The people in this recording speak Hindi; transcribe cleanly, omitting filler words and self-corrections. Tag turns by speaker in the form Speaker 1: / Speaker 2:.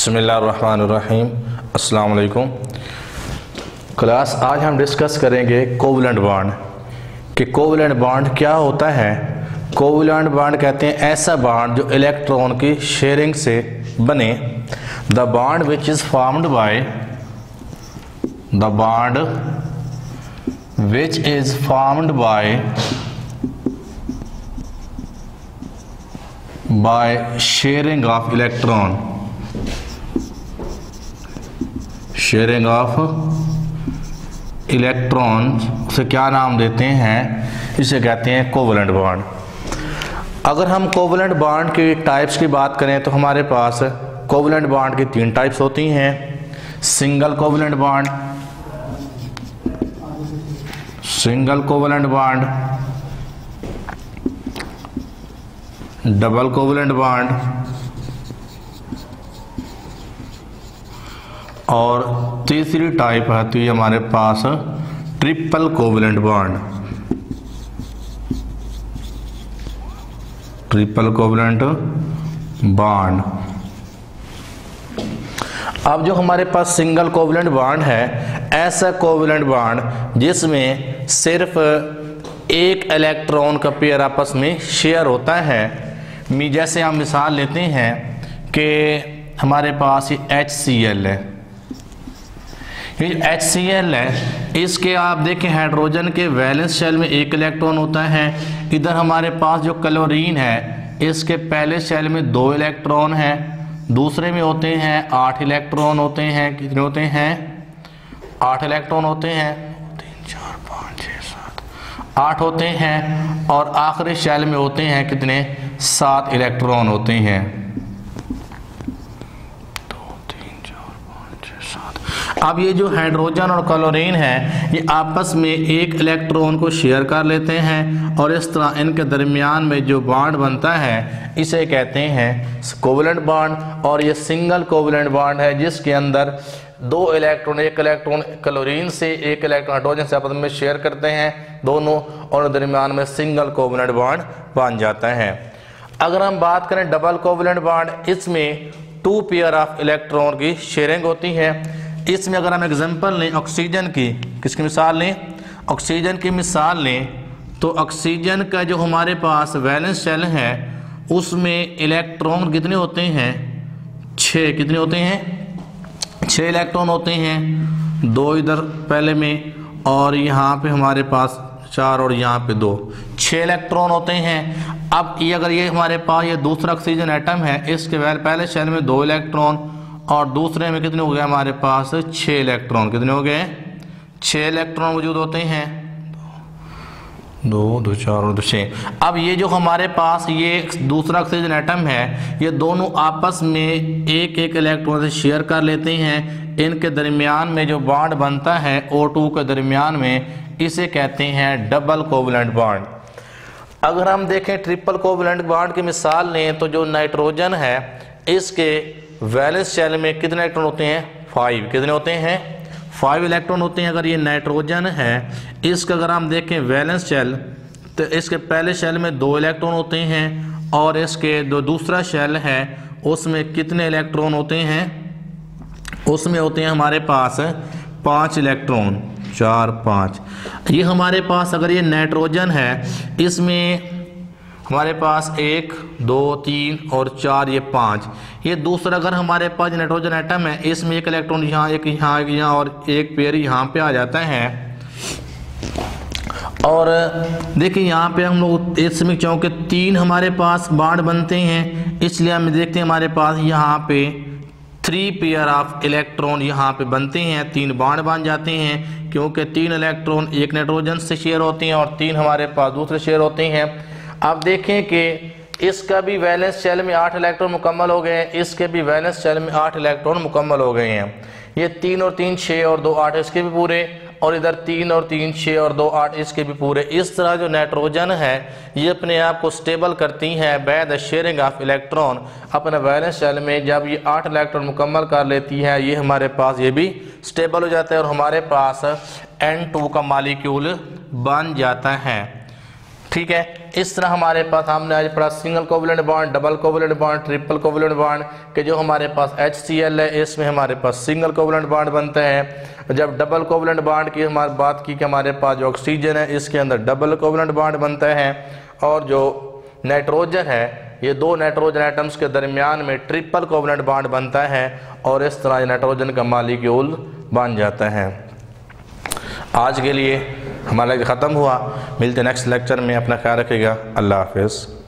Speaker 1: बिस्मिल्लाहिर्रहमानिर्रहीम। अस्सलाम वालेकुम। क्लास आज हम डिस्कस करेंगे कोवलेंट बॉन्ड कि कोवलेंट बॉन्ड क्या होता है। कोवलेंट बॉन्ड कहते हैं ऐसा बॉन्ड जो इलेक्ट्रॉन की शेयरिंग से बने। The bond which is formed by sharing of electron, sharing of electron से क्या नाम देते हैं, इसे कहते हैं कोवलेंट बॉन्ड। अगर हम कोवलेंट बॉन्ड की टाइप्स की बात करें तो हमारे पास कोवलेंट बॉन्ड की 3 टाइप्स होती हैं। Single covalent bond, double covalent bond और तीसरी टाइप आती है हमारे पास ट्रिपल कोवलेंट बॉन्ड। अब जो हमारे पास सिंगल कोवलेंट बॉन्ड है, ऐसा कोवलेंट बॉन्ड जिसमें सिर्फ एक इलेक्ट्रॉन का पेयर आपस में शेयर होता है। जैसे हम मिसाल लेते हैं कि हमारे पास ये HCl है, ये HCl है, इसके आप देखें हाइड्रोजन के वैलेंस शेल में एक इलेक्ट्रॉन होता है। इधर हमारे पास जो क्लोरीन है, इसके पहले शेल में 2 इलेक्ट्रॉन हैं, दूसरे में होते हैं 8 इलेक्ट्रॉन होते हैं। कितने होते हैं? 8 इलेक्ट्रॉन होते हैं। 3 4 5 6 7 8 होते हैं और आखिरी शेल में होते हैं कितने? 7 इलेक्ट्रॉन होते हैं। 2 3 4 5 6 7। अब ये जो हाइड्रोजन और क्लोरीन है, ये आपस में एक इलेक्ट्रॉन को शेयर कर लेते हैं और इस तरह इनके दरमियान में जो बॉन्ड बनता है इसे कहते हैं कोवलेंट बॉन्ड। और ये सिंगल कोवलेंट बॉन्ड है जिसके अंदर 2 इलेक्ट्रॉन, एक इलेक्ट्रॉन क्लोरीन से, एक इलेक्ट्रॉन हाइड्रोजन से आपस में शेयर करते हैं दोनों, और दरमियान में सिंगल कोवलेंट बॉन्ड बन जाता है। अगर हम बात करें डबल कोवलेंट बॉन्ड, इसमें 2 पेयर ऑफ इलेक्ट्रॉन की शेयरिंग होती है। इसमें अगर हम एग्जांपल लें ऑक्सीजन की, किसकी मिसाल लें? ऑक्सीजन की मिसाल लें तो ऑक्सीजन का जो हमारे पास वैलेंस शेल है उसमें इलेक्ट्रॉन कितने होते हैं? 6। कितने होते हैं? 6 इलेक्ट्रॉन होते हैं। 2 इधर पहले में और यहाँ पे हमारे पास 4 और यहाँ पे 2, 6 इलेक्ट्रॉन होते हैं। अब ये अगर ये हमारे पास ये दूसरा ऑक्सीजन एटम है, इसके पहले शेल में 2 इलेक्ट्रॉन और दूसरे में कितने हो गए हमारे पास? 6 इलेक्ट्रॉन। कितने हो गए? 6 इलेक्ट्रॉन मौजूद होते हैं। 2 2 4 और 2 6। अब ये जो हमारे पास ये दूसरा ऑक्सीजन एटम है, ये दोनों आपस में एक एक इलेक्ट्रॉन से शेयर कर लेते हैं। इनके दरमियान में जो बॉन्ड बनता है O2 के दरमियान में, इसे कहते हैं डबल कोवलेंट बॉन्ड। अगर हम देखें ट्रिपल कोवलेंट बॉन्ड की मिसाल लें तो जो नाइट्रोजन है, इसके वैलेंस शेल में कितने इलेक्ट्रॉन होते हैं? 5। कितने होते हैं? 5 इलेक्ट्रॉन होते हैं। अगर ये नाइट्रोजन है, इसका अगर हम देखें वैलेंस शेल तो इसके पहले शेल में 2 इलेक्ट्रॉन होते हैं और इसके जो दूसरा शेल है उसमें कितने इलेक्ट्रॉन होते हैं? उसमें होते हैं हमारे पास 5 इलेक्ट्रॉन। 4 5। ये हमारे पास अगर ये नाइट्रोजन है, इसमें हमारे पास 1 2 3 और 4, ये 5। ये दूसरा अगर हमारे पास नाइट्रोजन एटम है, इसमें एक इलेक्ट्रॉन यहाँ, एक यहाँ, एक यहाँ और एक पेयर यहाँ पे आ जाता है। और देखिए यहाँ पे हम लोग इसमें चूँकि 3 हमारे पास बॉन्ड बनते हैं, इसलिए हम देखते हैं हमारे पास यहाँ पे 3 पेयर ऑफ इलेक्ट्रॉन यहाँ पे बनते हैं। 3 बॉन्ड बन जाते हैं क्योंकि 3 इलेक्ट्रॉन एक नाइट्रोजन से शेयर होते हैं और 3 हमारे पास दूसरे शेयर होते हैं। अब देखें कि इसका भी वैलेंस शेल में 8 इलेक्ट्रॉन मुकम्मल हो गए हैं, इसके भी वैलेंस शेल में 8 इलेक्ट्रॉन मुकम्मल हो गए हैं। ये 3 और 3 6 और 2 8 इसके भी पूरे, और इधर 3 और 3 6 और 2 8 इसके भी पूरे। इस तरह जो नाइट्रोजन है ये अपने आप को स्टेबल करती है by the sharing of electron. अपने वैलेंस शेल में जब ये 8 इलेक्ट्रॉन मुकम्मल कर लेती है, ये हमारे पास ये भी स्टेबल हो जाता है और हमारे पास N2 का मॉलिक्यूल बन जाता है। ठीक है, इस तरह हमारे पास हमने आज पढ़ा single covalent bond, double covalent bond, triple covalent bond के जो हमारे पास HCl है इसमें हमारे पास सिंगल कोवलेंट बॉन्ड बनते हैं। जब डबल कोवलेंट बॉन्ड की हमारी बात की कि हमारे पास जो ऑक्सीजन है इसके अंदर डबल कोवलेंट बॉन्ड बनते हैं और जो नाइट्रोजन है ये दो नाइट्रोजन एटम्स के दरमियान में ट्रिपल कोवलेंट बॉन्ड बनता है और इस तरह नाइट्रोजन का मॉलिक्यूल बन जाता है। आज के लिए हमारा ख़त्म हुआ, मिलते नेक्स्ट लेक्चर में, अपना ख्याल रखिएगा, अल्लाह हाफ़िज़।